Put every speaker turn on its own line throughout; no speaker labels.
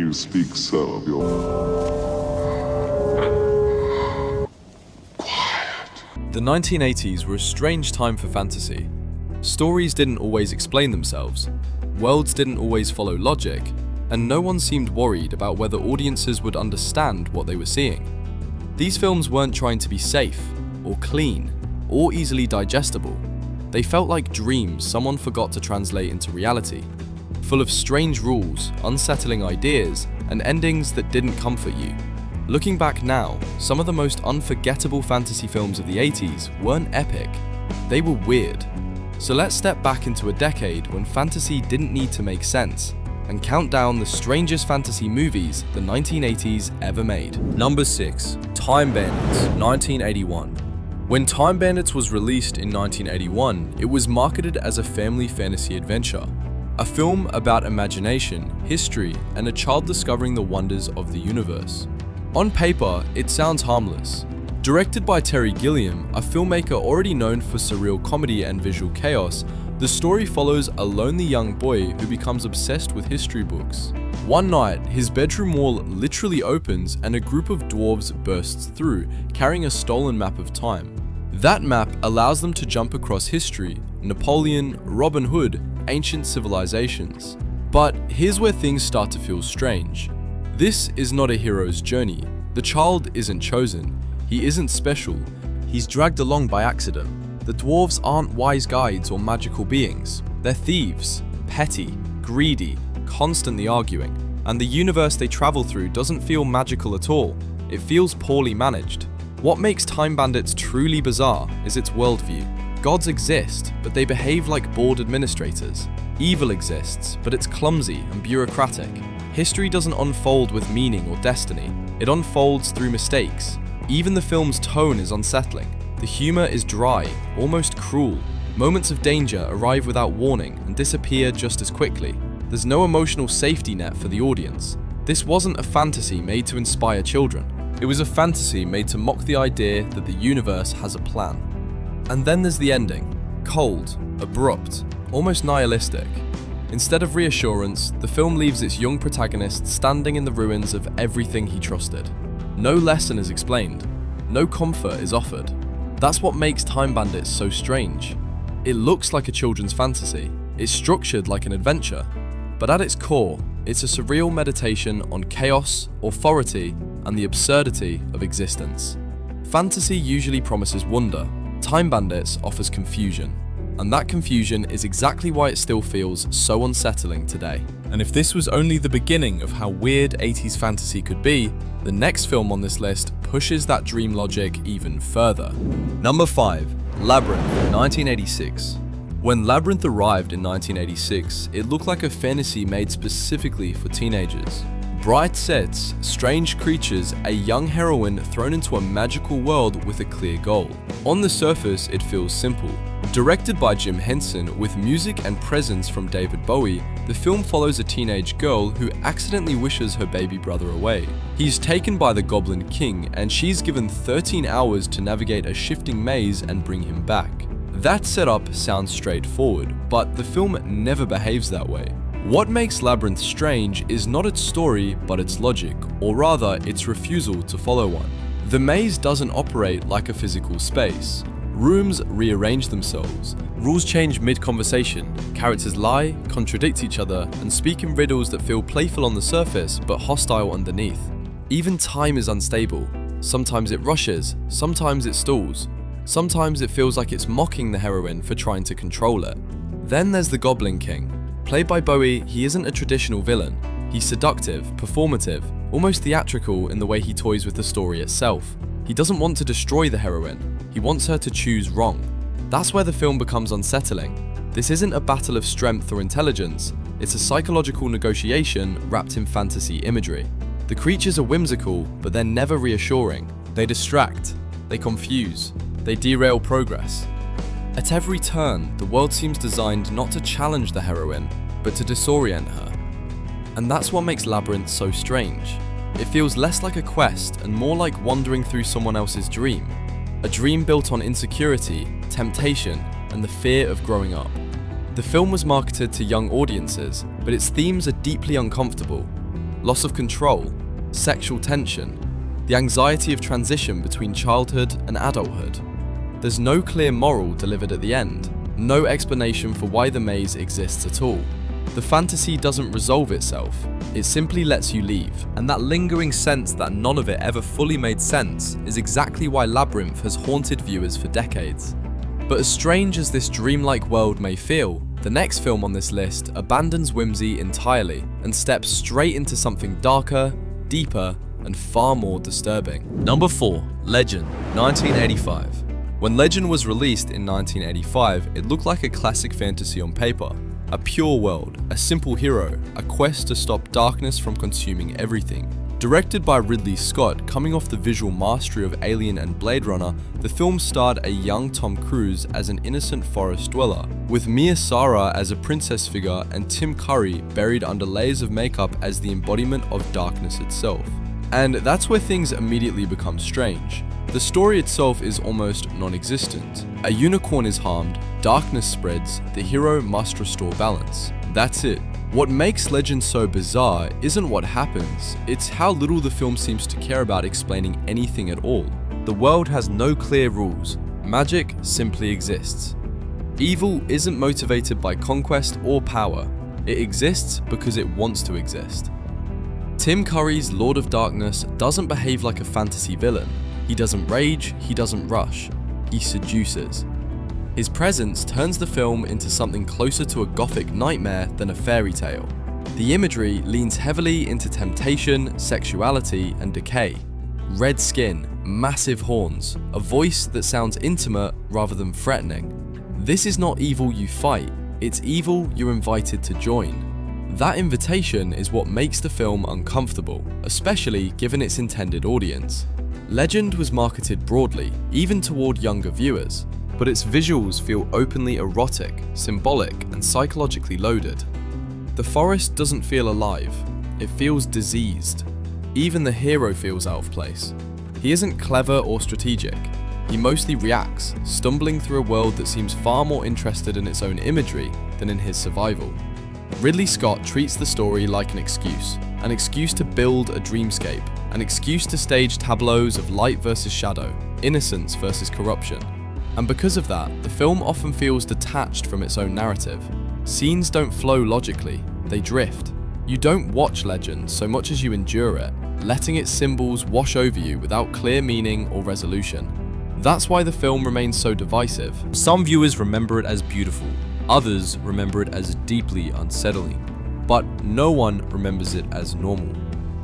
you speak so of your... Quiet.
The 1980s were a strange time for fantasy. Stories didn't always explain themselves, worlds didn't always follow logic, and no one seemed worried about whether audiences would understand what they were seeing. These films weren't trying to be safe, or clean, or easily digestible. They felt like dreams someone forgot to translate into reality, full of strange rules, unsettling ideas, and endings that didn't comfort you. Looking back now, some of the most unforgettable fantasy films of the 80s weren't epic, they were weird. So let's step back into a decade when fantasy didn't need to make sense, and count down the strangest fantasy movies the 1980s ever made.
Number 6. Time Bandits, 1981. When Time Bandits was released in 1981, it was marketed as a family fantasy adventure. A film about imagination, history, and a child discovering the wonders of the universe. On paper, it sounds harmless. Directed by Terry Gilliam, a filmmaker already known for surreal comedy and visual chaos, the story follows a lonely young boy who becomes obsessed with history books. One night, his bedroom wall literally opens and a group of dwarves bursts through, carrying a stolen map of time. That map allows them to jump across history, Napoleon, Robin Hood, ancient civilizations. But here's where things start to feel strange. This is not a hero's journey. The child isn't chosen. He isn't special. He's dragged along by accident. The dwarves aren't wise guides or magical beings. They're thieves, petty, greedy, constantly arguing. And the universe they travel through doesn't feel magical at all. It feels poorly managed. What makes Time Bandits truly bizarre is its worldview. Gods exist, but they behave like bored administrators. Evil exists, but it's clumsy and bureaucratic. History doesn't unfold with meaning or destiny. It unfolds through mistakes. Even the film's tone is unsettling. The humor is dry, almost cruel. Moments of danger arrive without warning and disappear just as quickly. There's no emotional safety net for the audience. This wasn't a fantasy made to inspire children. It was a fantasy made to mock the idea that the universe has a plan. And then there's the ending. Cold, abrupt, almost nihilistic. Instead of reassurance, the film leaves its young protagonist standing in the ruins of everything he trusted. No lesson is explained. No comfort is offered. That's what makes Time Bandits so strange. It looks like a children's fantasy. It's structured like an adventure. But at its core, it's a surreal meditation on chaos, authority, and the absurdity of existence. Fantasy usually promises wonder. Time Bandits offers confusion. And that confusion is exactly why it still feels so unsettling today. And if this was only the beginning of how weird 80s fantasy could be, the next film on this list pushes that dream logic even further. Number 5. Labyrinth, 1986. When Labyrinth arrived in 1986, it looked like a fantasy made specifically for teenagers. Bright sets, strange creatures, a young heroine thrown into a magical world with a clear goal. On the surface, it feels simple. Directed by Jim Henson with music and presence from David Bowie, the film follows a teenage girl who accidentally wishes her baby brother away. He's taken by the Goblin King and she's given 13 hours to navigate a shifting maze and bring him back. That setup sounds straightforward, but the film never behaves that way. What makes Labyrinth strange is not its story, but its logic, or rather, its refusal to follow one. The maze doesn't operate like a physical space. Rooms rearrange themselves. Rules change mid-conversation. Characters lie, contradict each other, and speak in riddles that feel playful on the surface, but hostile underneath. Even time is unstable. Sometimes it rushes, sometimes it stalls. Sometimes it feels like it's mocking the heroine for trying to control it. Then there's the Goblin King. Played by Bowie, he isn't a traditional villain. He's seductive, performative, almost theatrical in the way he toys with the story itself. He doesn't want to destroy the heroine. He wants her to choose wrong. That's where the film becomes unsettling. This isn't a battle of strength or intelligence. It's a psychological negotiation wrapped in fantasy imagery. The creatures are whimsical, but they're never reassuring. They distract. They confuse. They derail progress. At every turn, the world seems designed not to challenge the heroine, but to disorient her. And that's what makes Labyrinth so strange. It feels less like a quest and more like wandering through someone else's dream. A dream built on insecurity, temptation, and the fear of growing up. The film was marketed to young audiences, but its themes are deeply uncomfortable.
loss of control, sexual tension, the anxiety of transition between childhood and adulthood. There's no clear moral delivered at the end, no explanation for why the maze exists at all. The fantasy doesn't resolve itself, it simply lets you leave. And that lingering sense that none of it ever fully made sense is exactly why Labyrinth has haunted viewers for decades. But as strange as this dreamlike world may feel, the next film on this list abandons whimsy entirely and steps straight into something darker, deeper, and far more disturbing.
Number 4. Legend, 1985. When Legend was released in 1985, it looked like a classic fantasy on paper. A pure world, a simple hero, a quest to stop darkness from consuming everything. Directed by Ridley Scott, coming off the visual mastery of Alien and Blade Runner, the film starred a young Tom Cruise as an innocent forest dweller, with Mia Sara as a princess figure and Tim Curry buried under layers of makeup as the embodiment of darkness itself. And that's where things immediately become strange. The story itself is almost non-existent. A unicorn is harmed, darkness spreads, the hero must restore balance. That's it. What makes Legend so bizarre isn't what happens, it's how little the film seems to care about explaining anything at all. The world has no clear rules. Magic simply exists. Evil isn't motivated by conquest or power. It exists because it wants to exist. Tim Curry's Lord of Darkness doesn't behave like a fantasy villain. He doesn't rage, he doesn't rush, he seduces. His presence turns the film into something closer to a gothic nightmare than a fairy tale. The imagery leans heavily into temptation, sexuality, and decay. Red skin, massive horns, a voice that sounds intimate rather than threatening. This is not evil you fight, it's evil you're invited to join. That invitation is what makes the film uncomfortable, especially given its intended audience. Legend was marketed broadly, even toward younger viewers, but its visuals feel openly erotic, symbolic, and psychologically loaded. The forest doesn't feel alive, it feels diseased. Even the hero feels out of place. He isn't clever or strategic, he mostly reacts, stumbling through a world that seems far more interested in its own imagery than in his survival. Ridley Scott treats the story like an excuse to build a dreamscape, an excuse to stage tableaus of light versus shadow, innocence versus corruption. And because of that, the film often feels detached from its own narrative. Scenes don't flow logically, they drift. You don't watch Legend so much as you endure it, letting its symbols wash over you without clear meaning or resolution. That's why the film remains so divisive. Some viewers remember it as beautiful, others remember it as deeply unsettling, but no one remembers it as normal.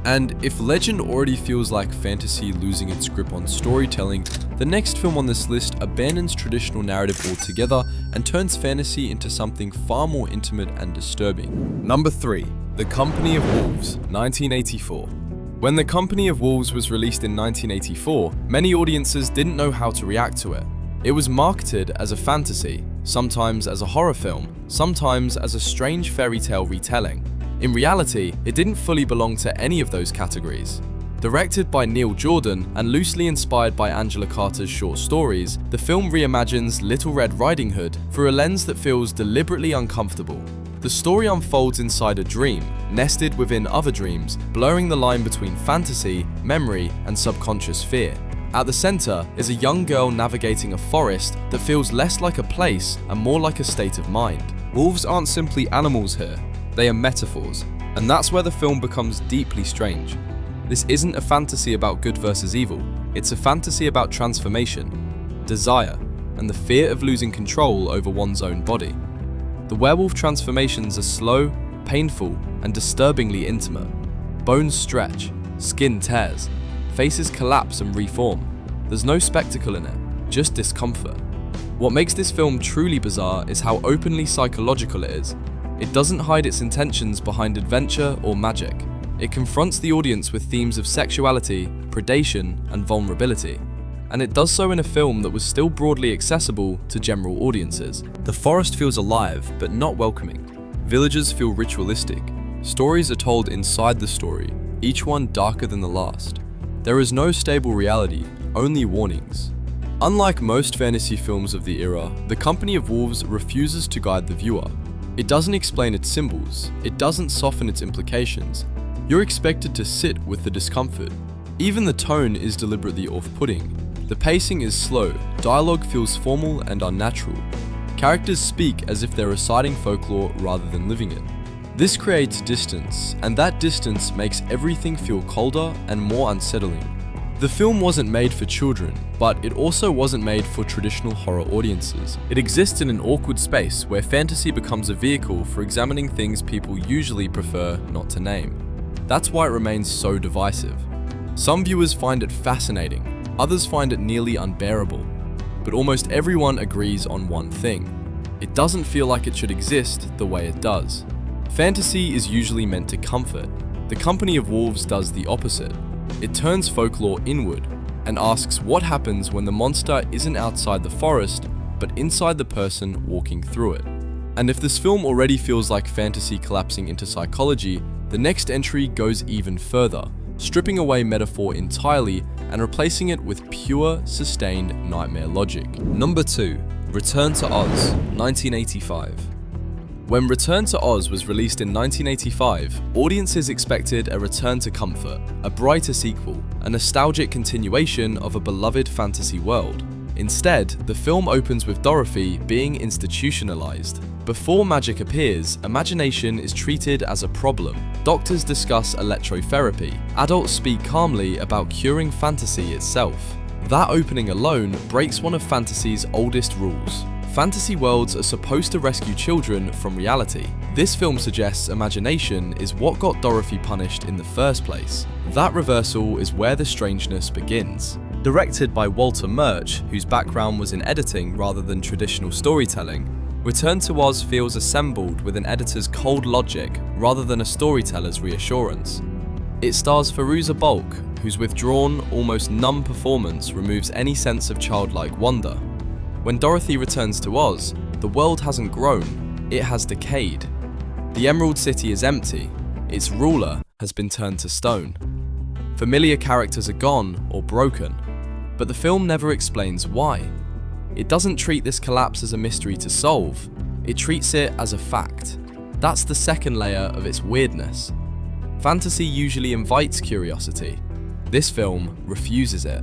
And if Legend already feels like fantasy losing its grip on storytelling, the next film on this list abandons traditional narrative altogether and turns fantasy into something far more intimate and disturbing. Number 3. The Company of Wolves, 1984. When The Company of Wolves was released in 1984, many audiences didn't know how to react to it. It was marketed as a fantasy, sometimes as a horror film, sometimes as a strange fairy tale retelling. In reality, it didn't fully belong to any of those categories. Directed by Neil Jordan and loosely inspired by Angela Carter's short stories, the film reimagines Little Red Riding Hood through a lens that feels deliberately uncomfortable. The story unfolds inside a dream, nested within other dreams, blurring the line between fantasy, memory, and subconscious fear. At the center is a young girl navigating a forest that feels less like a place and more like a state of mind. Wolves aren't simply animals here, they are metaphors, and that's where the film becomes deeply strange. This isn't a fantasy about good versus evil, it's a fantasy about transformation, desire, and the fear of losing control over one's own body. The werewolf transformations are slow, painful, and disturbingly intimate. Bones stretch, skin tears, faces collapse and reform. There's no spectacle in it, just discomfort. What makes this film truly bizarre is how openly psychological it is. It doesn't hide its intentions behind adventure or magic. It confronts the audience with themes of sexuality, predation, and vulnerability. And it does so in a film that was still broadly accessible to general audiences. The forest feels alive, but not welcoming. Villages feel ritualistic. Stories are told inside the story, each one darker than the last. There is no stable reality, only warnings. Unlike most fantasy films of the era, The Company of Wolves refuses to guide the viewer. It doesn't explain its symbols, it doesn't soften its implications.
You're expected to sit with the discomfort. Even the tone is deliberately off-putting. The pacing is slow, dialogue feels formal and unnatural. Characters speak as if they're reciting folklore rather than living it. This creates distance, and that distance makes everything feel colder and more unsettling. The film wasn't made for children, but it also wasn't made for traditional horror audiences. It exists in an awkward space where fantasy becomes a vehicle for examining things people usually prefer not to name. That's why it remains so divisive. Some viewers find it fascinating, others find it nearly unbearable. But almost everyone agrees on one thing. It doesn't feel like it should exist the way it does. Fantasy is usually meant to comfort. The Company of Wolves does the opposite. It turns folklore inward and asks what happens when the monster isn't outside the forest, but inside the person walking through it. And if this film already feels like fantasy collapsing into psychology, the next entry goes even further, stripping away metaphor entirely and replacing it with pure, sustained nightmare logic.
Number 2. Return to Oz, 1985. When Return to Oz was released in 1985, audiences expected a return to comfort, a brighter sequel, a nostalgic continuation of a beloved fantasy world. Instead, the film opens with Dorothy being institutionalized. Before magic appears, imagination is treated as a problem. Doctors discuss electrotherapy. Adults speak calmly about curing fantasy itself. That opening alone breaks one of fantasy's oldest rules. Fantasy worlds are supposed to rescue children from reality. This film suggests imagination is what got Dorothy punished in the first place. That reversal is where the strangeness begins. Directed by Walter Murch, whose background was in editing rather than traditional storytelling, Return to Oz feels assembled with an editor's cold logic rather than a storyteller's reassurance. It stars Fairuza Balk, whose withdrawn, almost numb performance removes any sense of childlike wonder. When Dorothy returns to Oz, the world hasn't grown, it has decayed. The Emerald City is empty, its ruler has been turned to stone. Familiar characters are gone or broken, but the film never explains why. It doesn't treat this collapse as a mystery to solve, it treats it as a fact. That's the second layer of its weirdness. Fantasy usually invites curiosity. This film refuses it.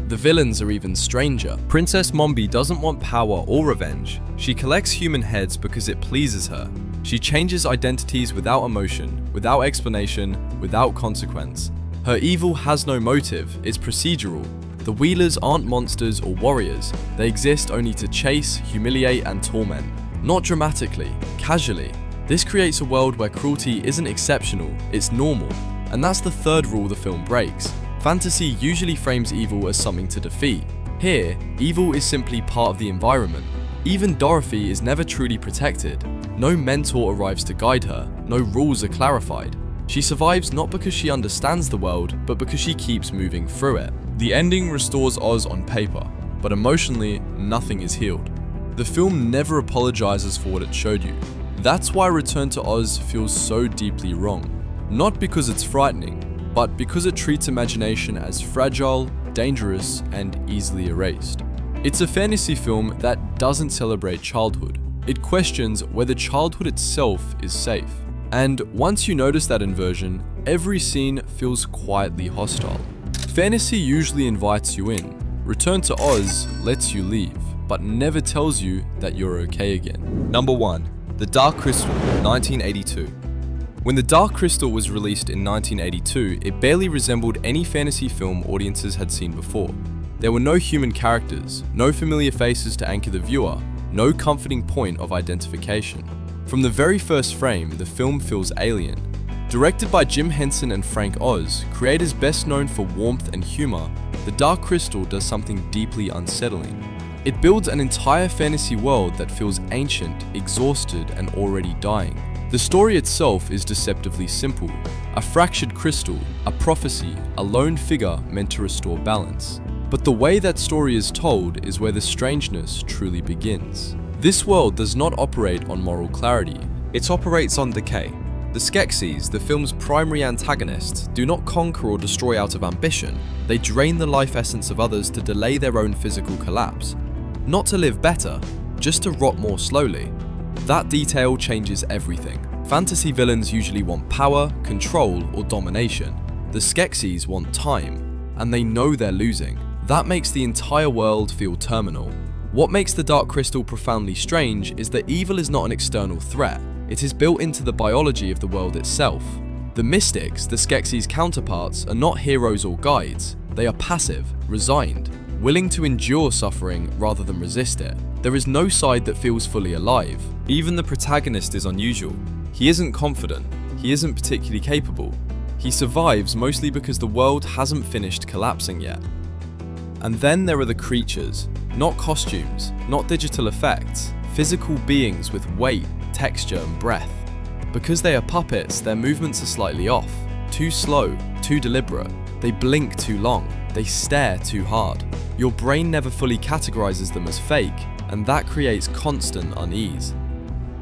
The villains are even stranger. Princess Mombi doesn't want power or revenge. She collects human heads because it pleases her. She changes identities without emotion, without explanation, without consequence. Her evil has no motive, it's procedural. The Wheelers aren't monsters or warriors. They exist only to chase, humiliate, and torment. Not dramatically, casually. This creates a world where cruelty isn't exceptional, it's normal. And that's the third rule the film breaks. Fantasy usually frames evil as something to defeat. Here, evil is simply part of the environment. Even Dorothy is never truly protected. No mentor arrives to guide her, no rules are clarified. She survives not because she understands the world, but because she keeps moving through it. The ending restores Oz on paper, but emotionally, nothing is healed. The film never apologizes for what it showed you. That's why Return to Oz feels so deeply wrong. Not because it's frightening, but because it treats imagination as fragile, dangerous, and easily erased. It's a fantasy film that doesn't celebrate childhood. It questions whether childhood itself is safe. And once you notice that inversion, every scene feels quietly hostile. Fantasy usually invites you in. Return to Oz lets you leave, but never tells you that you're okay again. Number 1. The Dark Crystal, 1982. When The Dark Crystal was released in 1982, it barely resembled any fantasy film audiences had seen before. There were no human characters, no familiar faces to anchor the viewer, no comforting point of identification. From the very first frame, the film feels alien. Directed by Jim Henson and Frank Oz, creators best known for warmth and humor, The Dark Crystal does something deeply unsettling. It builds an entire fantasy world that feels ancient, exhausted, and already dying. The story itself is deceptively simple. A fractured crystal, a prophecy, a lone figure meant to restore balance. But the way that story is told is where the strangeness truly begins. This world does not operate on moral clarity. It operates on decay. The Skeksis, the film's primary antagonists, do not conquer or destroy out of ambition. They drain the life essence of others to delay their own physical collapse. Not to live better, just to rot more slowly. That detail changes everything.
Fantasy villains usually want power, control, or domination. The Skeksis want time, and they know they're losing. That makes the entire world feel terminal. What makes the Dark Crystal profoundly strange is that evil is not an external threat. It is built into the biology of the world itself. The mystics, the Skeksis' counterparts, are not heroes or guides. They are passive, resigned, willing to endure suffering rather than resist it. There is no side that feels fully alive.
Even the protagonist is unusual. He isn't confident. He isn't particularly capable. He survives mostly because the world hasn't finished collapsing yet. And then there are the creatures. Not costumes, not digital effects, physical beings with weight, texture, and breath. Because they are puppets, their movements are slightly off. Too slow, too deliberate. They blink too long. They stare too hard. Your brain never fully categorizes them as fake, and that creates constant unease.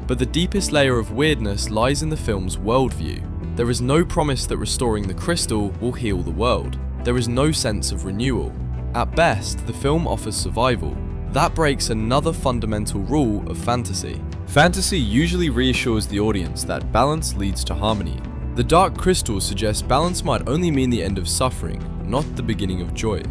But the deepest layer of weirdness lies in the film's worldview. There is no promise that restoring the crystal will heal the world. There is no sense of renewal. At best, the film offers survival. That breaks another fundamental rule of fantasy. Fantasy usually reassures the audience that balance leads to harmony. The Dark Crystal suggests balance might only mean the end of suffering, not the beginning of joy.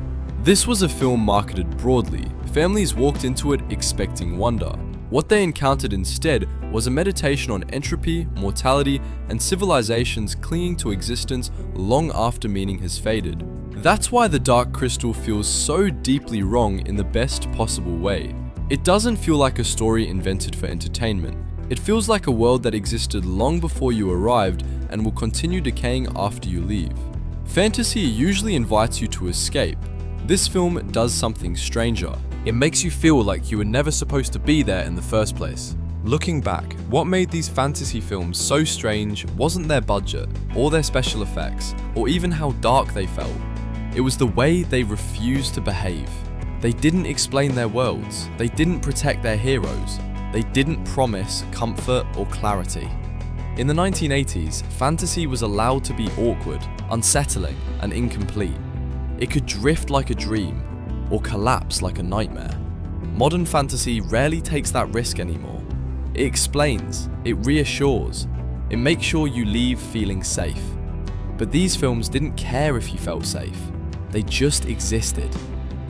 This was a film marketed broadly. Families walked into it expecting wonder. What they encountered instead was a meditation on entropy, mortality, and civilizations clinging to existence long after meaning has faded. That's why The Dark Crystal feels so deeply wrong in the best possible way. It doesn't feel like a story invented for entertainment. It feels like a world that existed long before you arrived and will continue decaying after you leave. Fantasy usually invites you to escape. This film does something stranger. It makes you feel like you were never supposed to be there in the first place. Looking back, what made these fantasy films so strange wasn't their budget, or their special effects, or even how dark they felt. It was the way they refused to behave. They didn't explain their worlds. They didn't protect their heroes. They didn't promise comfort or clarity. In the 1980s, fantasy was allowed to be awkward, unsettling, and incomplete. It could drift like a dream, or collapse like a nightmare. Modern fantasy rarely takes that risk anymore. It explains, it reassures, it makes sure you leave feeling safe. But these films didn't care if you felt safe. They just existed.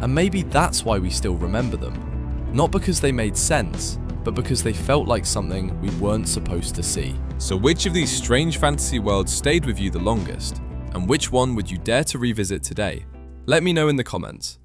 And maybe that's why we still remember them. Not because they made sense, but because they felt like something we weren't supposed to see. So which of these strange fantasy worlds stayed with you the longest? And which one would you dare to revisit today? Let me know in the comments.